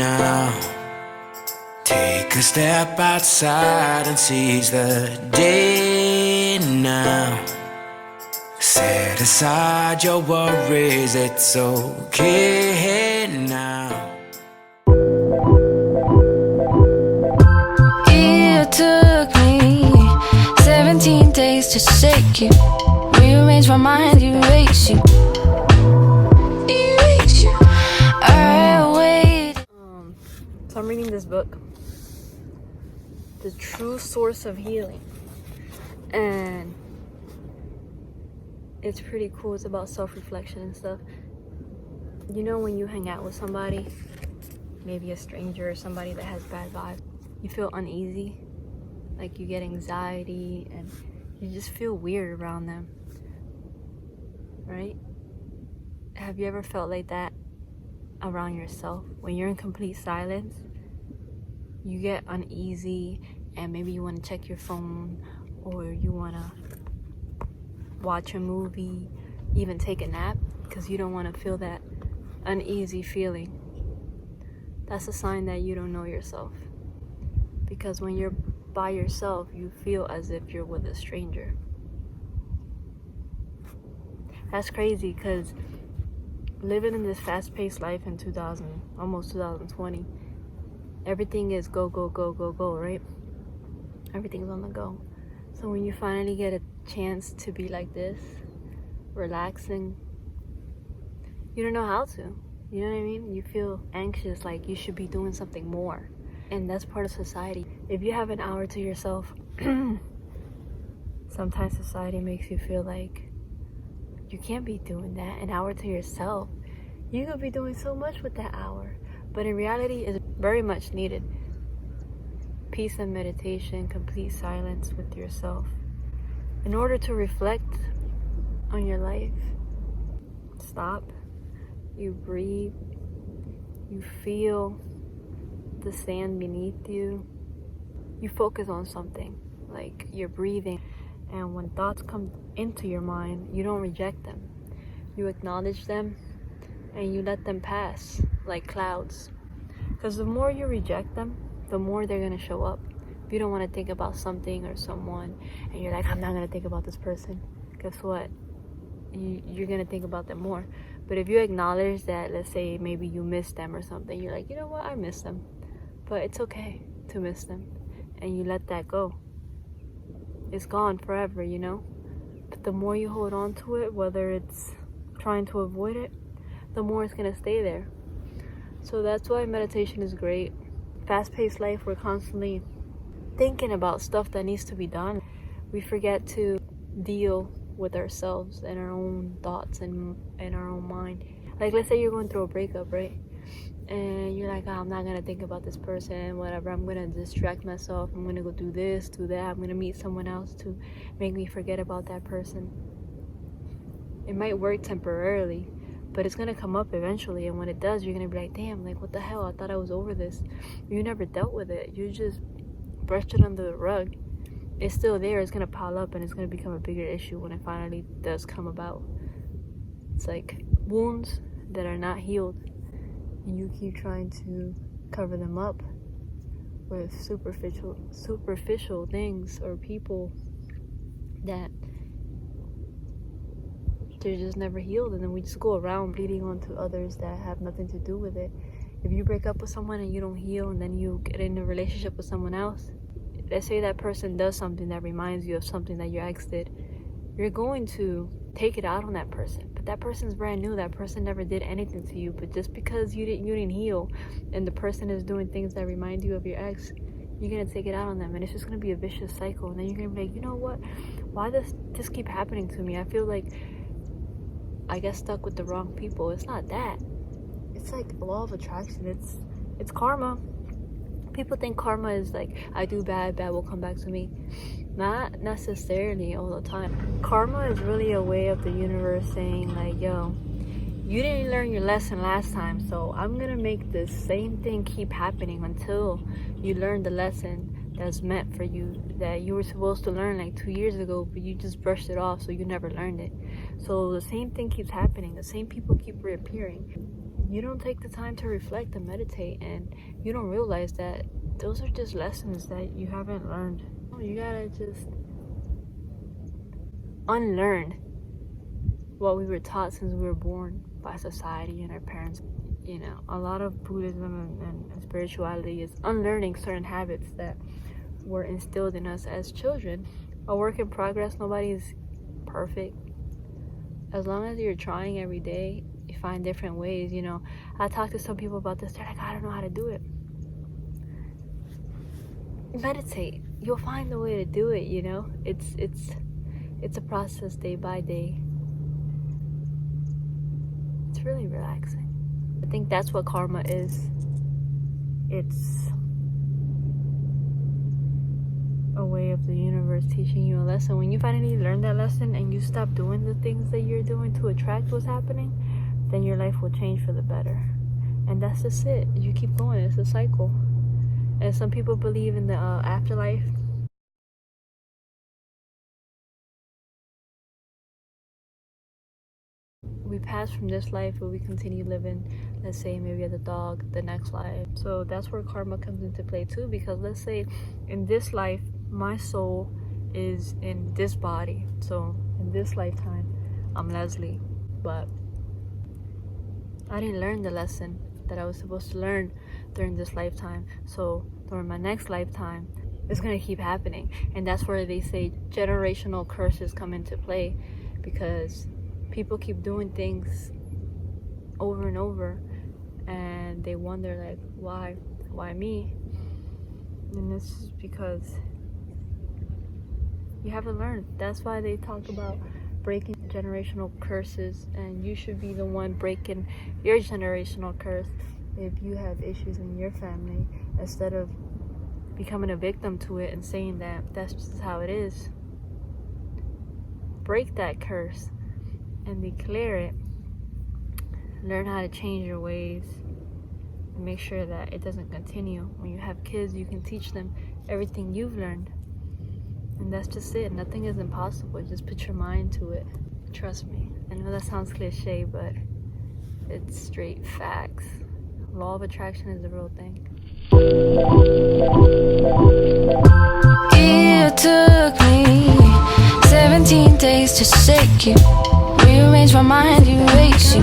now. Take a step outside and seize the day now. Set aside your worries, it's okay now. It took me 17 days to shake you. Rearrange my mind, erase you. Erase you. I wait. So I'm reading this book, The True Source of Healing, and it's pretty cool. It's about self-reflection and stuff. You know, when you hang out with somebody, maybe a stranger or somebody that has bad vibes, you feel uneasy, like you get anxiety and you just feel weird around them, right? Have you ever felt like that around yourself? When you're in complete silence, you get uneasy and maybe you want to check your phone, or you want to watch a movie, even take a nap, because you don't want to feel that uneasy feeling. That's a sign that you don't know yourself. Because when you're by yourself, you feel as if you're with a stranger. That's crazy, because living in this fast-paced life in almost 2020, everything is go, go, go, go, go, right? Everything's on the go. So when you finally get a chance to be like this, relaxing, you don't know how to. You know what I mean? You feel anxious, like you should be doing something more. And that's part of society. If you have an hour to yourself, sometimes society makes you feel like you can't be doing that. An hour to yourself, you could be doing so much with that hour. But in reality, it's very much needed. Peace and meditation, complete silence with yourself. In order to reflect on your life, stop, you breathe, you feel the sand beneath you, you focus on something, like you're breathing, and when thoughts come into your mind, you don't reject them. You acknowledge them and you let them pass like clouds. Because the more you reject them, the more they're going to show up. If you don't want to think about something or someone, and you're like, I'm not going to think about this person, guess what? You're going to think about them more. But if you acknowledge that, let's say maybe you miss them or something, you're like, you know what, I miss them. But it's okay to miss them. And you let that go. It's gone forever, you know? But the more you hold on to it, whether it's trying to avoid it, the more it's going to stay there. So that's why meditation is great. Fast-paced life, we're constantly thinking about stuff that needs to be done. We forget to deal with ourselves and our own thoughts and our own mind. Like, let's say you're going through a breakup, right? And you're like, oh, I'm not going to think about this person, whatever. I'm going to distract myself. I'm going to go do this, do that. I'm going to meet someone else to make me forget about that person. It might work temporarily, but it's going to come up eventually. And when it does, you're going to be like, damn, like, what the hell? I thought I was over this. You never dealt with it. You just brushed it under the rug. It's still there. It's going to pile up, and it's going to become a bigger issue when it finally does come about. It's like wounds that are not healed, and you keep trying to cover them up with superficial things or people that they're just never healed, and then we just go around bleeding onto others that have nothing to do with it. If you break up with someone and you don't heal, and then you get in a relationship with someone else, let's say that person does something that reminds you of something that your ex did, you're going to take it out on that person. But that person's brand new. That person never did anything to you. But just because you didn't heal, and the person is doing things that remind you of your ex, you're gonna take it out on them, and it's just gonna be a vicious cycle. And then you're gonna be like, you know what? Why does this keep happening to me? I feel like I get stuck with the wrong people. It's not that. It's like law of attraction. It's karma. People think karma is like, I do bad will come back to me. Not necessarily all the time. Karma is really a way of the universe saying like, yo, you didn't learn your lesson last time, so I'm gonna make this same thing keep happening until you learn the lesson that's meant for you, that you were supposed to learn like 2 years ago, but you just brushed it off, so you never learned it. So the same thing keeps happening. The same people keep reappearing. you don't take the time to reflect and meditate, and you don't realize that those are just lessons that you haven't learned. You gotta just unlearn what we were taught since we were born by society and our parents. You know, a lot of Buddhism and spirituality is unlearning certain habits that were instilled in us as children. A work in progress. Nobody's perfect. As long as you're trying every day, you find different ways. You know, I talk to some people about this. They're like, I don't know how to do it. Meditate. You'll find a way to do it. You know, it's a process day by day. It's really relaxing. I think that's what karma is. It's a way of the universe teaching you a lesson. When you finally learn that lesson and you stop doing the things that you're doing to attract what's happening, then your life will change for the better. And that's just it. You keep going. It's a cycle. And some people believe in the afterlife. We pass from this life, but we continue living, let's say maybe as a dog, the next life. So that's where karma comes into play too, because let's say in this life, my soul is in this body. So in this lifetime, I'm Leslie, but I didn't learn the lesson that I was supposed to learn during this lifetime. So during my next lifetime, it's gonna keep happening. And that's where they say generational curses come into play, because people keep doing things over and over, and they wonder like, why me? And this is because you haven't learned. That's why they talk about breaking generational curses, and you should be the one breaking your generational curse if you have issues in your family, instead of becoming a victim to it and saying that that's just how it is. Break that curse and declare it. Learn how to change your ways and make sure that it doesn't continue. When you have kids, you can teach them everything you've learned, and that's just it. Nothing is impossible. Just put your mind to it. Trust me. I know that sounds cliche, but it's straight facts. Law of attraction is a real thing. It took me 17 days to shake you. Rearrange my mind, erase you.